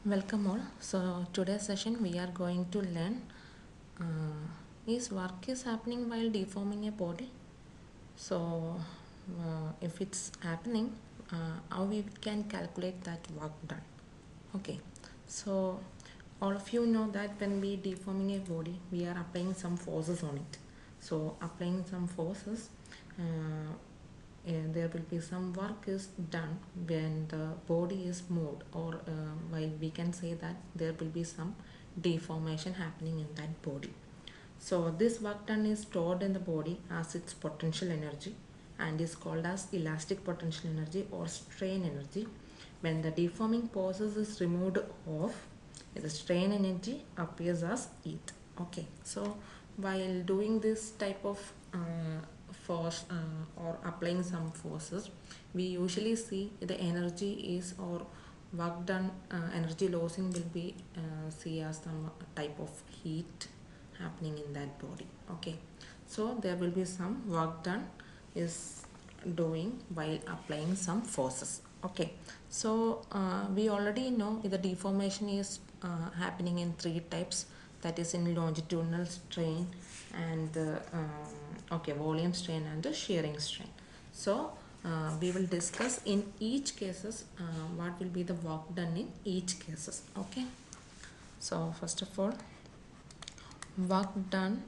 Welcome all. So today's session we are going to learn is work is happening while deforming a body. So if it's happening, how we can calculate that work done. Okay. So all of you know that when we deforming a body, we are applying some forces on it. So applying some forces. And there will be some work is done when the body is moved, or while we can say that there will be some deformation happening in that body. So this work done is stored in the body as its potential energy and is called as elastic potential energy or strain energy. When the deforming process is removed off, the strain energy appears as heat. Okay, so while doing this type of force or applying some forces, we usually see the energy is or work done, energy losing will be see as some type of heat happening in that body. Okay, so there will be some work done is doing while applying some forces. Okay, so we already know the deformation is happening in three types, that is in longitudinal strain and okay, volume strain and the shearing strain. So we will discuss in each cases what will be the work done in each cases. Okay, so first of all, work done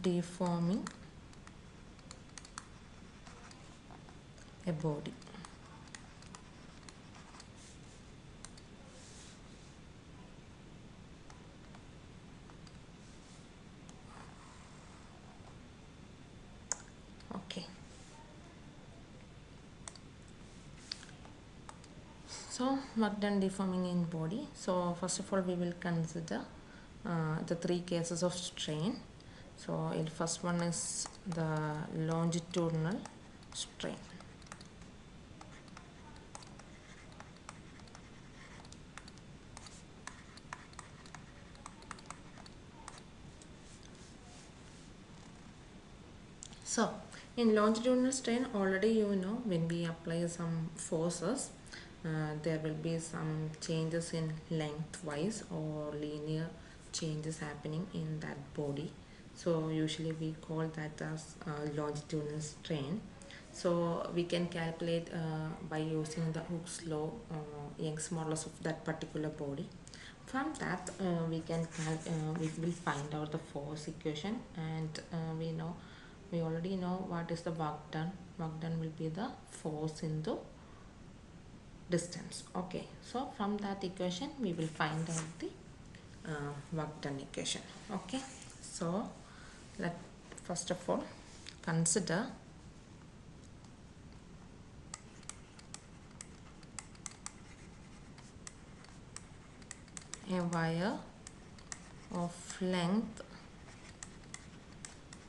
deforming a body. Okay, so work done deforming in body. So first of all we will consider the three cases of strain. So the first one is the longitudinal strain. So in longitudinal strain, already you know when we apply some forces, there will be some changes in lengthwise or linear changes happening in that body. So usually we call that as longitudinal strain. So we can calculate by using the Hooke's law, Young's modulus of that particular body. From that we will find out the force equation, and we already know what is the work done. Work done will be the force into distance. Okay, so from that equation we will find out the work done equation. Okay, so let first of all consider a wire of length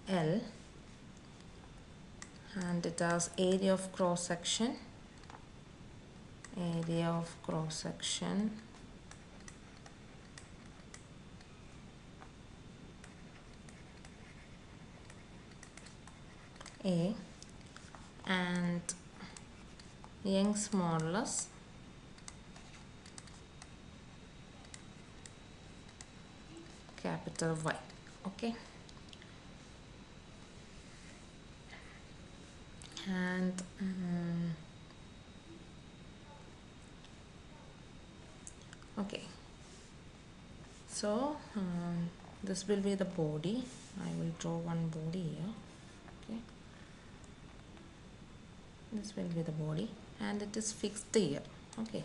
L and it has area of cross section A and Young's modulus capital Y. Okay, and okay, so this will be the body. I will draw one body here. Okay, this will be the body and it is fixed here. Okay,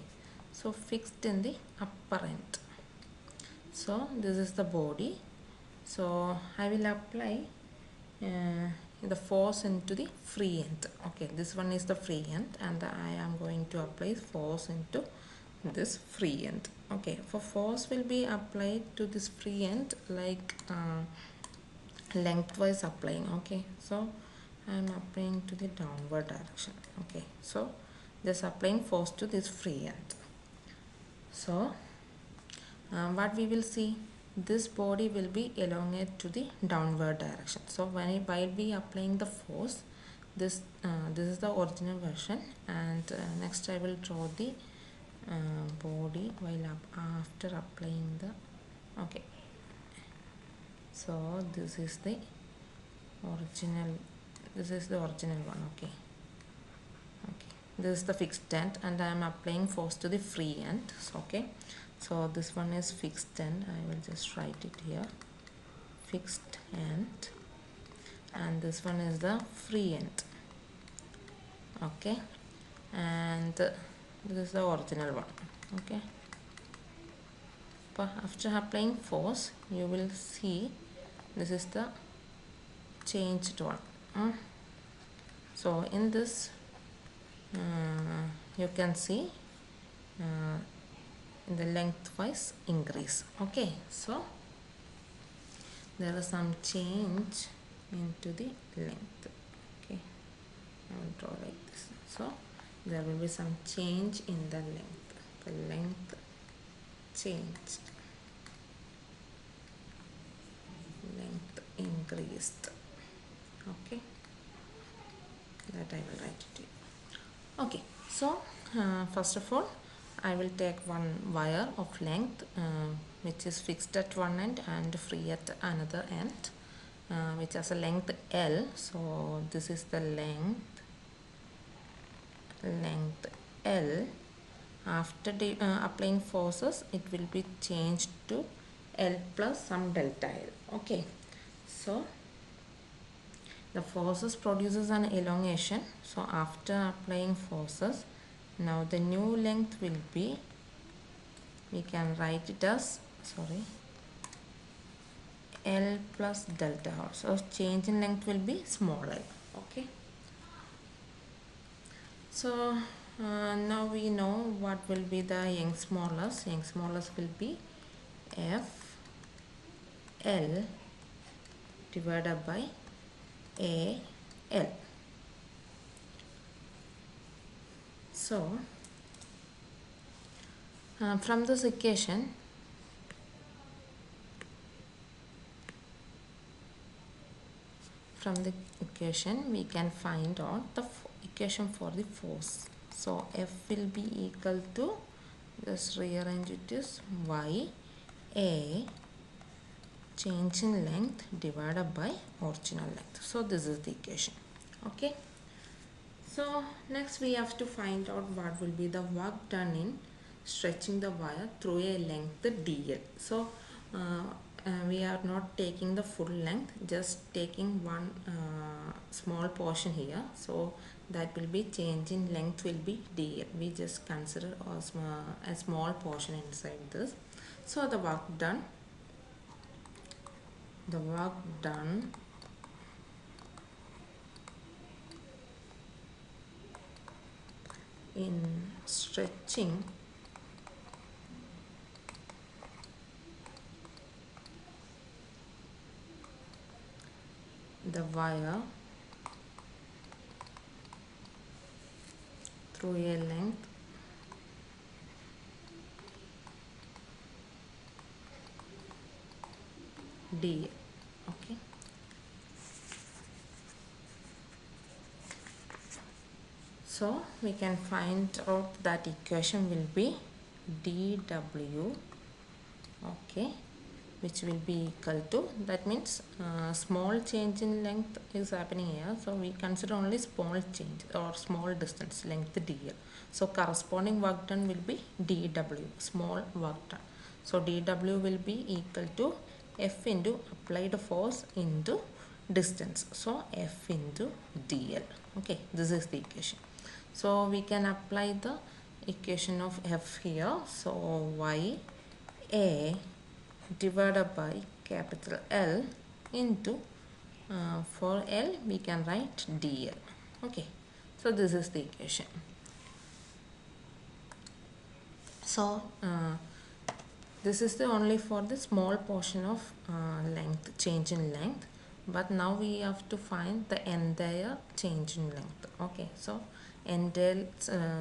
so fixed in the upper end. So this is the body. So I will apply the force into the free end. Okay, this one is the free end and I am going to apply force into this free end. Okay, for force will be applied to this free end like lengthwise applying. Okay, so I am applying to the downward direction. Okay, so just applying force to this free end. So what we will see, this body will be elongate to the downward direction. So while we applying the force, this is the original version, and next I will draw the body while after applying the, okay, so this is the original, this is the original one. Okay, this is the fixed end, and I am applying force to the free end. So okay, so this one is fixed end. I will just write it here, fixed end, and this one is the free end. Okay, and this is the original one. Okay, but after applying force, you will see this is the changed one. So in this you can see in the lengthwise increase. Okay, so there is some change into the length. Okay, I will draw like this. So there will be some change in the length changed, length increased. Okay, that I will write it to you. Okay, so first of all I will take one wire of length which is fixed at one end and free at another end, which has a length L. So this is the length L. After applying forces, it will be changed to L plus some delta L. Okay, so the forces produces an elongation. So after applying forces, now the new length will be, we can write it as, sorry, L plus delta R. So change in length will be small l. Okay, so now we know what will be the Young's modulus. Young's modulus will be F L divided by A L. So from this equation, we can find out the equation for the force. So F will be equal to, just rearrange it as Y A change in length divided by original length. So this is the equation. Okay, so next we have to find out what will be the work done in stretching the wire through a length dl. So we are not taking the full length, just taking one small portion here. So that will be change in length will be dl. We just consider a small portion inside this. So the work done in stretching the wire through a length d. Okay, so we can find out that equation will be dw, okay, which will be equal to, that means small change in length is happening here, so we consider only small change or small distance length dl. So corresponding work done will be dw, small work done. So dw will be equal to F into applied force into distance, so F into dl. Okay, this is the equation. So we can apply the equation of F here. So Y A divided by capital L into for L we can write dl. Okay, so this is the equation. So this is the only for the small portion of length, change in length, but now we have to find the entire change in length. Okay, so entire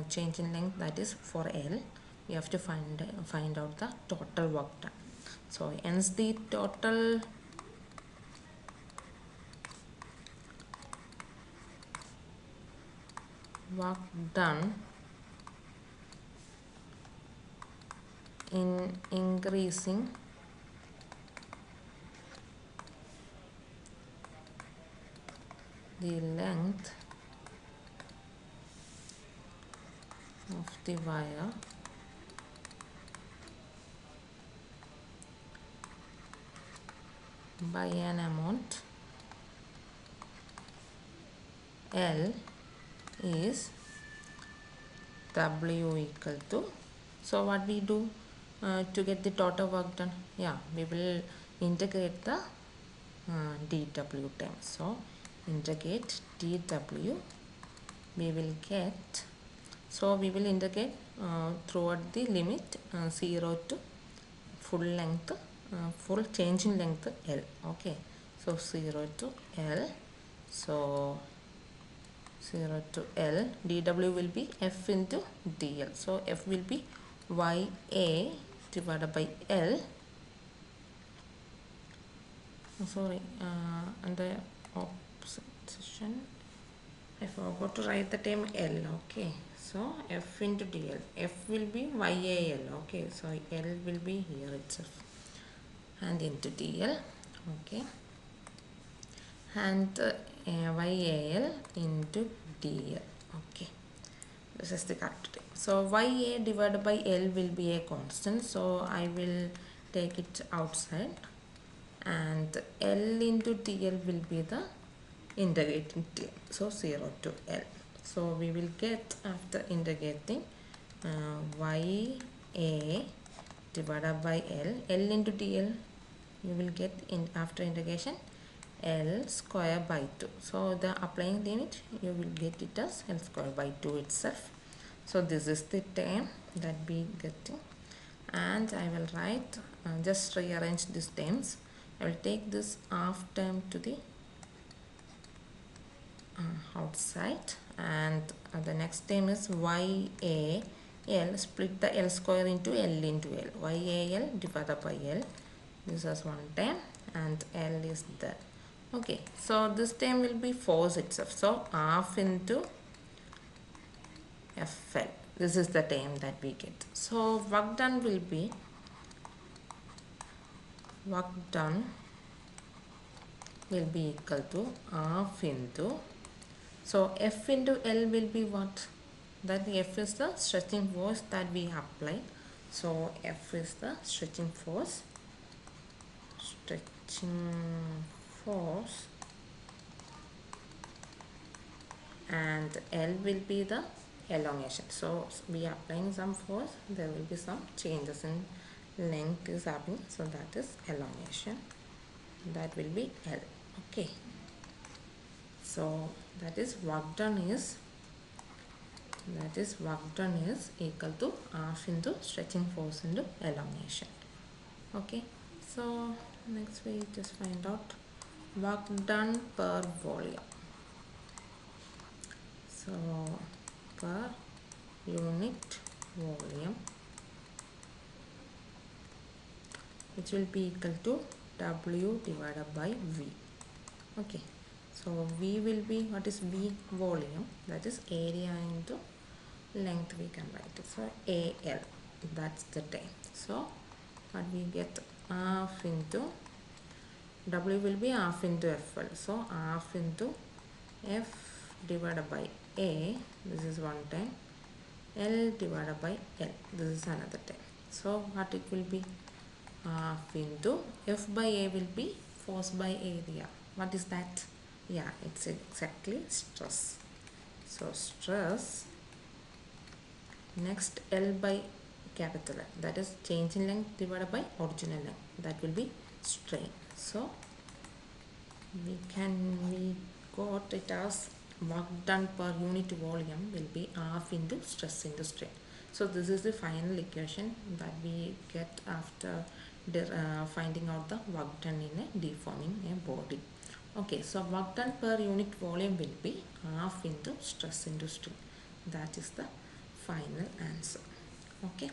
change in length, that is for L, we have to find out the total work done. So hence the total work done in increasing the length of the wire by an amount L is W equal to, so what we do to get the total work done? Yeah, we will integrate the dW term. So integrate dW, we will get, so we will integrate throughout the limit 0 to full length, full change in length L. Okay, so 0 to L, so 0 to L, dW will be F into dl. So F will be YA divided by L. Sorry, and the opposite section, I forgot to write the term L. Okay, so F into dl. F will be YAL. Okay, so L will be here itself and into dl. Okay, and YAL into dl. Okay, this is the correct term. So YA divided by L will be a constant, so I will take it outside, and L into TL will be the integrating term, so 0 to L. So we will get, after integrating, YA divided by L into TL, you will get, in after integration, L square by 2. So the applying limit, you will get it as L square by 2 itself. So this is the term that we getting, and I will write, just rearrange these terms. I will take this half term to the outside, and the next term is YAL, split the L square into L into L, YAL divided by L. This is one term and L is there. Okay, so this term will be force itself, so half into FL. This is the term that we get. So work done will be, work done will be equal to half into, so F into L will be what? That F is the stretching force that we apply. So F is the stretching force, and L will be the elongation. So we are applying some force, there will be some changes in length is happening, so that is elongation, that will be L. Okay, so that is work done is, equal to half into stretching force into elongation. Okay, so next we just find out work done per volume. So per unit volume, which will be equal to W divided by V. Okay, so V will be, what is V? Volume, that is area into length, we can write it. So AL, that's the time. So what we get, half into, W will be half into FL, so half into F divided by A, this is one time, L divided by L, this is another time. So what it will be, half into F by A will be force by area. What is that? Yeah, it's exactly stress. So stress, next L by capital L, that is change in length divided by original length, that will be strain. So we got it as work done per unit volume will be half into stress into strain. So this is the final equation that we get after finding out the work done in a deforming a body. Okay, so work done per unit volume will be half into stress into strain. That is the final answer. Okay.